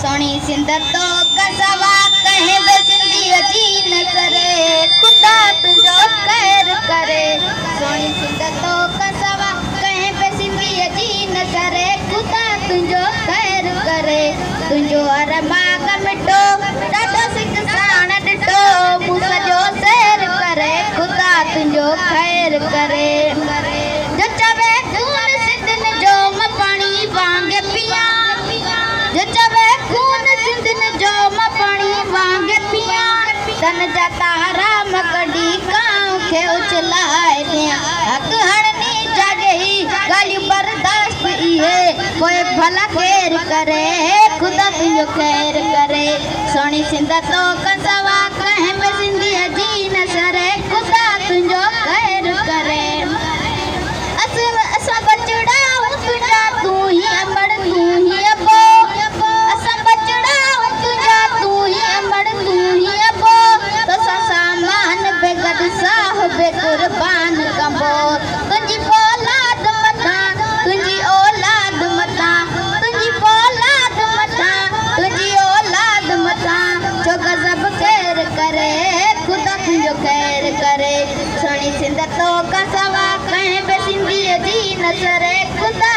सोनी सिंध तो कसवा कहे बसिंदी जी न करे खुदा तुझो खैर करे। सोनी सिंध तो कसवा कहे बसिंदी जी न करे खुदा तुझो खैर करे। तुझो अरमान मिटो ॾाढो सिक साण ॾिठो मूं सॼो सैर करे खुदा तुझो खैर करे। जो चवे खून सिंधन जो मां पाणी वांग पिया जो चवे खून सिंधन जो मां पाणी वांग पिया तन जा तारा मां कढी कांव खे उछलाए ॾियां हक़ हणनी जागे ही ॻाल्हियूं बर्दाश्त इहे पोइ भला केर करे खुदा तुंहिंजो खैर करे। सोणी सिंध तो कसवा कंहिं में सिंधीअ जी न सरे खुदा तुंहिंजो खैर करे। असां बचड़ा तुंहिंजा तूं ही अमड़ तूं ही अबो असां बचड़ा तुंहिंजा तूं ही अमड़ तूं ही अबो तोसां सामान बेगड साहिब कुर्बान कंबो। तुंहिंजी औलाद मथां तुंहिंजी औलाद मथां तुंहिंजी औलाद मथां तुंहिंजी औलाद मथां छो गज़ब केर करे खुदा तुंहिंजो खैर करे। सोणी सिंध तो कसवा कंहिं बि सिंधीअ जी न सरे खुदा